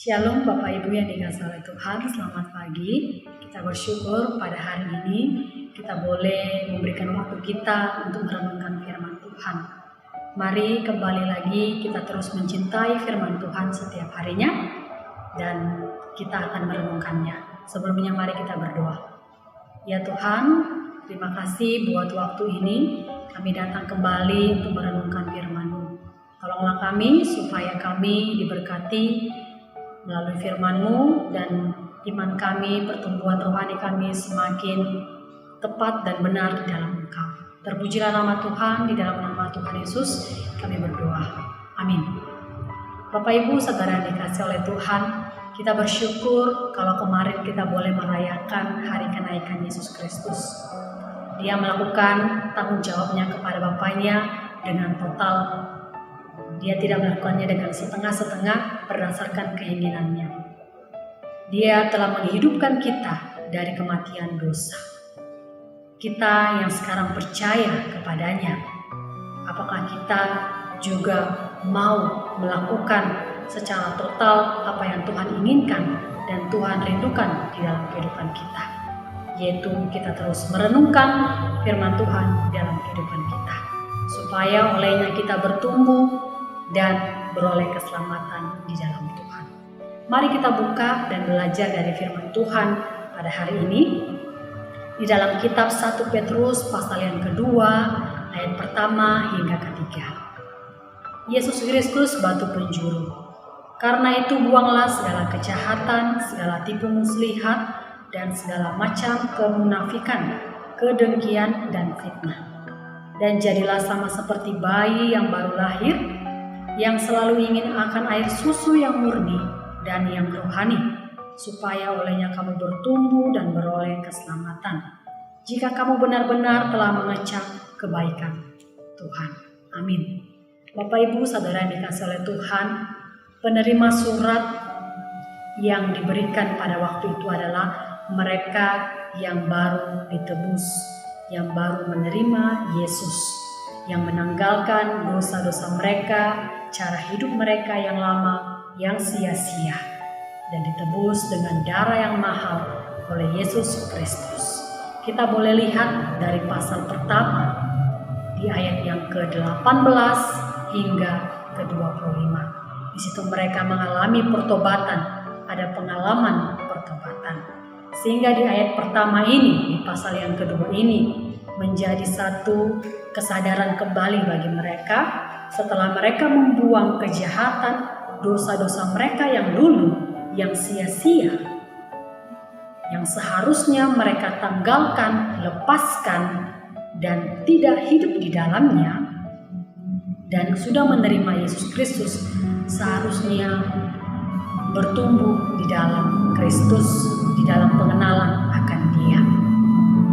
Shalom Bapak Ibu yang dikasihi oleh Tuhan, selamat pagi. Kita bersyukur pada hari ini kita boleh memberikan waktu kita untuk merenungkan firman Tuhan. Mari kembali lagi kita terus mencintai firman Tuhan setiap harinya dan kita akan merenungkannya. Sebelumnya mari kita berdoa. Ya Tuhan, terima kasih buat waktu ini kami datang kembali untuk merenungkan firman-Mu. Tolonglah kami supaya kami diberkati melalui firman-Mu dan iman kami, pertumbuhan rohani kami semakin tepat dan benar di dalam Engkau. Terpujilah nama Tuhan, di dalam nama Tuhan Yesus kami berdoa. Amin. Bapak Ibu saudara yang dikasihi oleh Tuhan, kita bersyukur kalau kemarin kita boleh merayakan hari kenaikan Yesus Kristus. Dia melakukan tanggung jawabnya kepada Bapaknya dengan total. Dia tidak melakukannya dengan setengah-setengah berdasarkan keinginannya. Dia telah menghidupkan kita dari kematian dosa. Kita yang sekarang percaya kepadanya, apakah kita juga mau melakukan secara total apa yang Tuhan inginkan dan Tuhan rindukan di dalam kehidupan kita, yaitu kita terus merenungkan firman Tuhan di dalam kehidupan kita, supaya olehnya kita bertumbuh dan beroleh keselamatan di dalam Tuhan. Mari kita buka dan belajar dari firman Tuhan pada hari ini di dalam kitab 1 Petrus pasal yang kedua ayat pertama hingga ketiga. Yesus Kristus batu penjuru. Karena itu buanglah segala kejahatan, segala tipu muslihat dan segala macam kemunafikan, kedengkian dan fitnah. Dan jadilah sama seperti bayi yang baru lahir, yang selalu ingin akan air susu yang murni dan yang rohani, supaya olehnya kamu bertumbuh dan beroleh keselamatan, jika kamu benar-benar telah mengecap kebaikan Tuhan. Amin. Bapak Ibu saudara yang dikasihi oleh Tuhan, penerima surat yang diberikan pada waktu itu adalah mereka yang baru ditebus, yang baru menerima Yesus, yang menanggalkan dosa-dosa mereka, cara hidup mereka yang lama, yang sia-sia, dan ditebus dengan darah yang mahal oleh Yesus Kristus. Kita boleh lihat dari pasal pertama di ayat yang ke-18 hingga ke-25. Di situ mereka mengalami pertobatan, ada pengalaman pertobatan. Sehingga di ayat pertama ini, di pasal yang kedua ini, menjadi satu kesadaran kembali bagi mereka setelah mereka membuang kejahatan, dosa-dosa mereka yang dulu, yang sia-sia, yang seharusnya mereka tanggalkan, lepaskan, dan tidak hidup di dalamnya, dan sudah menerima Yesus Kristus, seharusnya bertumbuh di dalam Kristus, di dalam pengenalan akan Dia.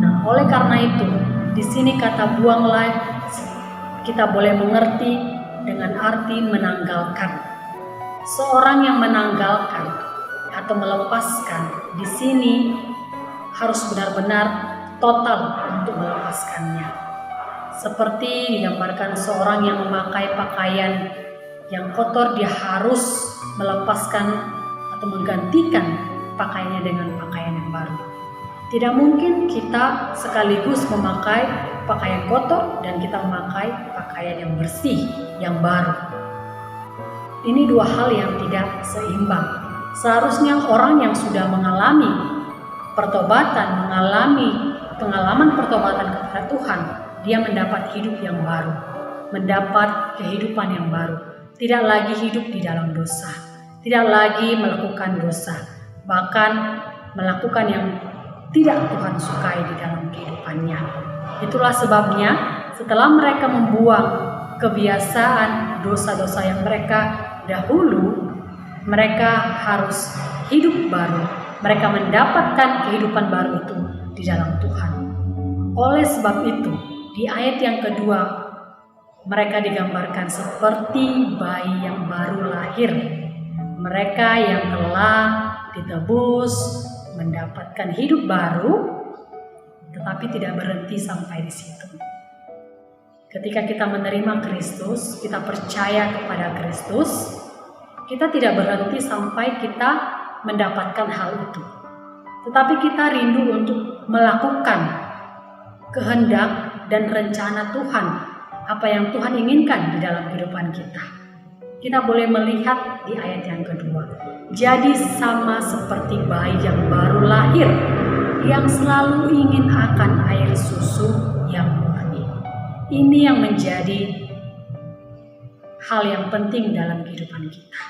Nah, oleh karena itu, di sini kata buanglah kita boleh mengerti dengan arti menanggalkan. Seorang yang menanggalkan atau melepaskan di sini harus benar-benar total untuk melepaskannya. Seperti digambarkan seorang yang memakai pakaian yang kotor, dia harus melepaskan atau menggantikan pakaiannya dengan pakaian yang baru. Tidak mungkin kita sekaligus memakai pakaian kotor dan kita memakai pakaian yang bersih, yang baru. Ini dua hal yang tidak seimbang. Seharusnya orang yang sudah mengalami pertobatan, mengalami pengalaman pertobatan kepada Tuhan, dia mendapat hidup yang baru, mendapat kehidupan yang baru. Tidak lagi hidup di dalam dosa, tidak lagi melakukan dosa, bahkan melakukan yang tidak Tuhan sukai di dalam kehidupannya. Itulah sebabnya setelah mereka membuang kebiasaan dosa-dosa yang mereka dahulu, mereka harus hidup baru. Mereka mendapatkan kehidupan baru itu di dalam Tuhan. Oleh sebab itu, di ayat yang kedua, mereka digambarkan seperti bayi yang baru lahir. Mereka yang telah ditebus, mendapatkan hidup baru, tetapi tidak berhenti sampai di situ. Ketika kita menerima Kristus, kita percaya kepada Kristus, kita tidak berhenti sampai kita mendapatkan hal itu. Tetapi kita rindu untuk melakukan kehendak dan rencana Tuhan, apa yang Tuhan inginkan di dalam kehidupan kita. Kita boleh melihat di ayat yang kedua. Jadi sama seperti bayi yang baru lahir, yang selalu ingin akan air susu yang murni. Ini yang menjadi hal yang penting dalam kehidupan kita.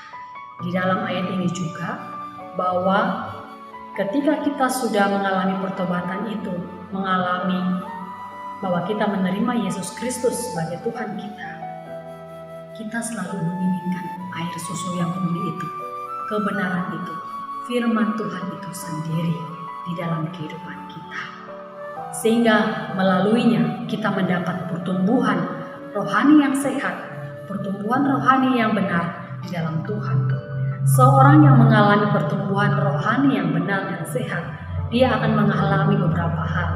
Di dalam ayat ini juga, bahwa ketika kita sudah mengalami pertobatan itu, mengalami bahwa kita menerima Yesus Kristus sebagai Tuhan kita selalu menginginkan air susu yang murni itu, kebenaran itu, firman Tuhan itu sendiri di dalam kehidupan kita. Sehingga melaluinya kita mendapat pertumbuhan rohani yang sehat, pertumbuhan rohani yang benar di dalam Tuhan. Seorang yang mengalami pertumbuhan rohani yang benar dan sehat, dia akan mengalami beberapa hal.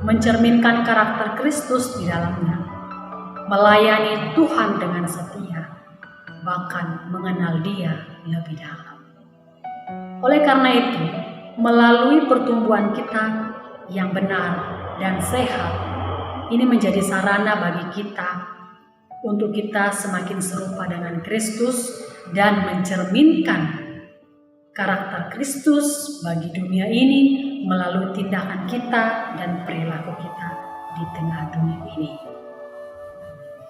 Mencerminkan karakter Kristus di dalamnya, melayani Tuhan dengan setia, bahkan mengenal Dia lebih dalam. Oleh karena itu, melalui pertumbuhan kita yang benar dan sehat, ini menjadi sarana bagi kita untuk kita semakin serupa dengan Kristus dan mencerminkan karakter Kristus bagi dunia ini melalui tindakan kita dan perilaku kita di tengah dunia ini.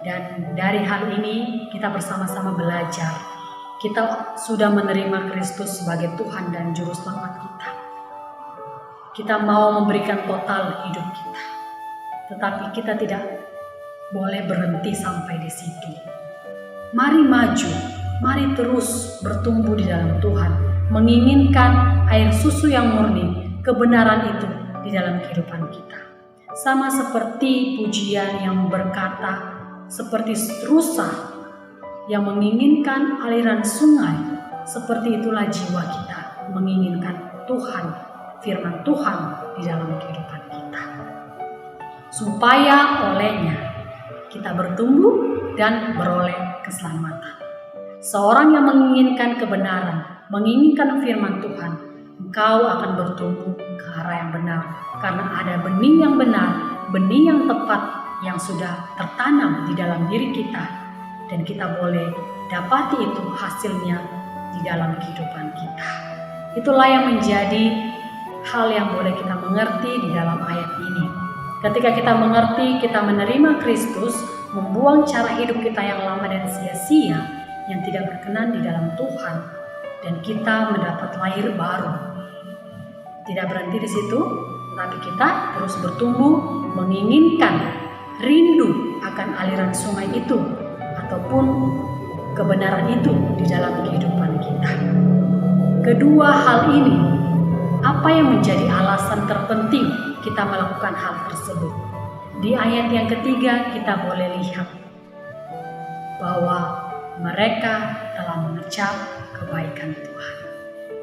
Dan dari hal ini kita bersama-sama belajar. Kita sudah menerima Kristus sebagai Tuhan dan Juru Selamat kita. Kita mau memberikan total hidup kita. Tetapi kita tidak boleh berhenti sampai di situ. Mari maju, mari terus bertumbuh di dalam Tuhan, menginginkan air susu yang murni, kebenaran itu di dalam kehidupan kita. Sama seperti pujian yang berkata, seperti rusa yang menginginkan aliran sungai, seperti itulah jiwa kita menginginkan Tuhan, firman Tuhan di dalam kehidupan kita. Supaya olehnya kita bertumbuh dan beroleh keselamatan. Seorang yang menginginkan kebenaran, menginginkan firman Tuhan, engkau akan bertumbuh ke arah yang benar. Karena ada benih yang benar, benih yang tepat yang sudah tertanam di dalam diri kita. Dan kita boleh dapati itu hasilnya di dalam kehidupan kita. Itulah yang menjadi hal yang boleh kita mengerti di dalam ayat ini. Ketika kita mengerti, kita menerima Kristus, membuang cara hidup kita yang lama dan sia-sia, yang tidak berkenan di dalam Tuhan, dan kita mendapat lahir baru. Tidak berhenti di situ, tetapi kita terus bertumbuh, menginginkan, rindu akan aliran sungai itu, ataupun kebenaran itu di dalam kehidupan kita. Kedua hal ini, apa yang menjadi alasan terpenting kita melakukan hal tersebut? Di ayat yang ketiga kita boleh lihat bahwa mereka telah mengecap kebaikan Tuhan.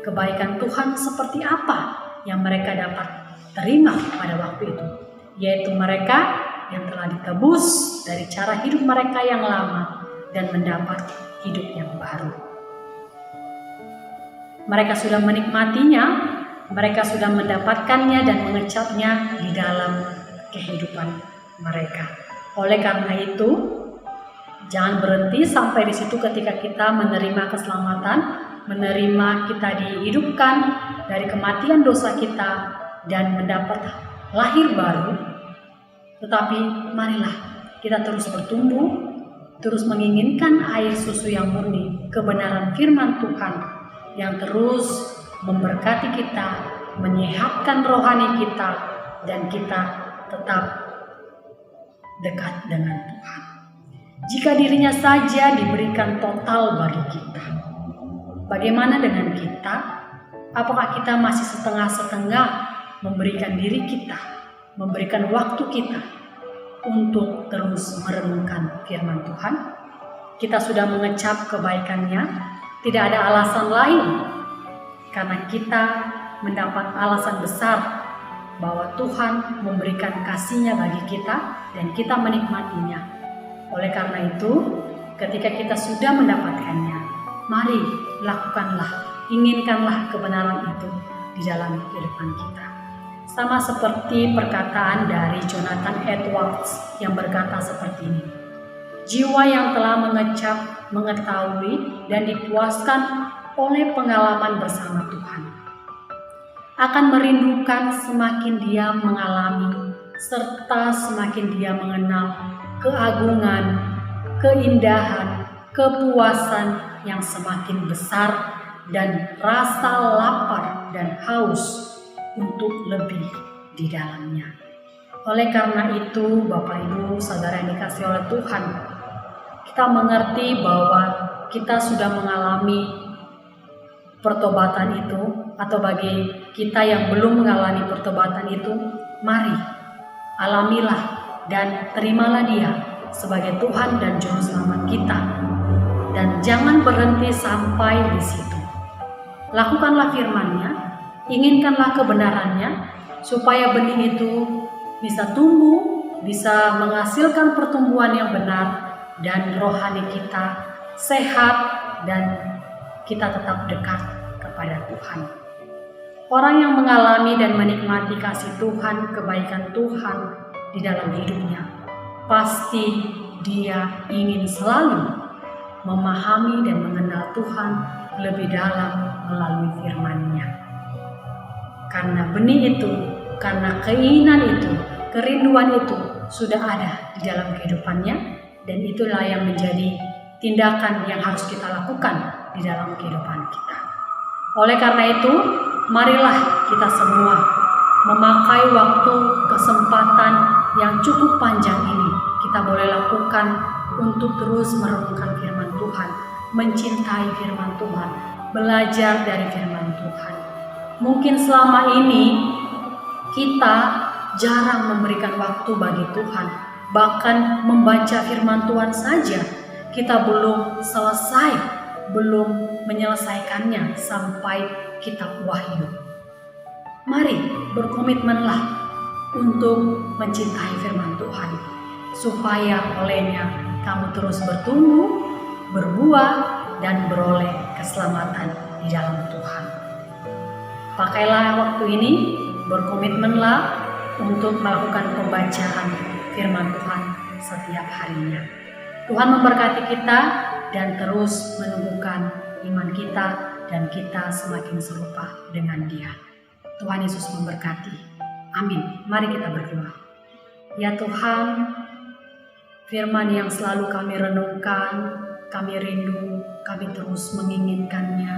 Kebaikan Tuhan seperti apa yang mereka dapat terima pada waktu itu? Yaitu mereka yang telah ditebus dari cara hidup mereka yang lama dan mendapat hidup yang baru. Mereka sudah menikmatinya, mereka sudah mendapatkannya dan mengecapnya di dalam kehidupan mereka. Oleh karena itu, jangan berhenti sampai di situ ketika kita menerima keselamatan, menerima kita dihidupkan dari kematian dosa kita dan mendapat lahir baru. Tetapi marilah kita terus bertumbuh, terus menginginkan air susu yang murni, kebenaran firman Tuhan yang terus memberkati kita, menyehatkan rohani kita, dan kita tetap dekat dengan Tuhan. Jika dirinya saja diberikan total bagi kita, bagaimana dengan kita? Apakah kita masih setengah-setengah memberikan diri kita, memberikan waktu kita untuk terus merenungkan firman Tuhan? Kita sudah mengecap kebaikannya, tidak ada alasan lain, karena kita mendapat alasan besar bahwa Tuhan memberikan kasih-Nya bagi kita dan kita menikmatinya. Oleh karena itu, ketika kita sudah mendapatkannya, mari lakukanlah, inginkanlah kebenaran itu di dalam kehidupan kita. Sama seperti perkataan dari Jonathan Edwards yang berkata seperti ini. Jiwa yang telah mengecap, mengetahui, dan dipuaskan oleh pengalaman bersama Tuhan akan merindukan semakin dia mengalami serta semakin dia mengenal keagungan, keindahan, kepuasan yang semakin besar dan rasa lapar dan haus untuk lebih di dalamnya. Oleh karena itu, Bapak Ibu, Saudara yang dikasihi oleh Tuhan, kita mengerti bahwa kita sudah mengalami pertobatan itu, atau bagi kita yang belum mengalami pertobatan itu, mari alamilah dan terimalah Dia sebagai Tuhan dan Juru Selamat kita. Dan jangan berhenti sampai di situ. Lakukanlah firman-Nya, inginkanlah kebenarannya, supaya benih itu bisa tumbuh, bisa menghasilkan pertumbuhan yang benar, dan rohani kita sehat, dan kita tetap dekat kepada Tuhan. Orang yang mengalami dan menikmati kasih Tuhan, kebaikan Tuhan di dalam hidupnya, pasti dia ingin selalu memahami dan mengenal Tuhan lebih dalam melalui firman-Nya. Karena benih itu, karena keinginan itu, kerinduan itu sudah ada di dalam kehidupannya, dan itulah yang menjadi tindakan yang harus kita lakukan di dalam kehidupan kita. Oleh karena itu, marilah kita semua memakai waktu kesempatan yang cukup panjang ini. Kita boleh lakukan untuk terus merenungkan firman Tuhan, mencintai firman Tuhan, belajar dari firman Tuhan. Mungkin selama ini kita jarang memberikan waktu bagi Tuhan, bahkan membaca firman Tuhan saja kita belum selesai, belum menyelesaikannya sampai kitab Wahyu. Mari berkomitmenlah untuk mencintai firman Tuhan, supaya olehnya kamu terus bertumbuh, berbuah, dan beroleh keselamatan di dalam Tuhan. Pakailah waktu ini, berkomitmenlah untuk melakukan pembacaan firman Tuhan setiap harinya. Tuhan memberkati kita dan terus menumbuhkan iman kita, dan kita semakin serupa dengan Dia. Tuhan Yesus memberkati. Amin. Mari kita berdoa. Ya Tuhan, firman yang selalu kami renungkan, kami rindu, kami terus menginginkannya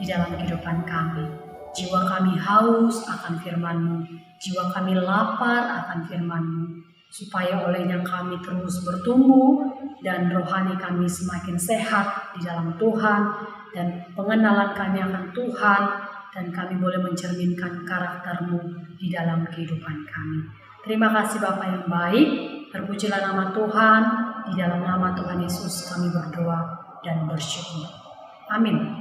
di dalam kehidupan kami. Jiwa kami haus akan firman-Mu, jiwa kami lapar akan firman-Mu, supaya olehnya kami terus bertumbuh dan rohani kami semakin sehat di dalam Tuhan, dan pengenalan kami akan Tuhan, dan kami boleh mencerminkan karakter-Mu di dalam kehidupan kami. Terima kasih Bapa yang baik, terpujilah nama Tuhan, di dalam nama Tuhan Yesus kami berdoa dan bersyukur. Amin.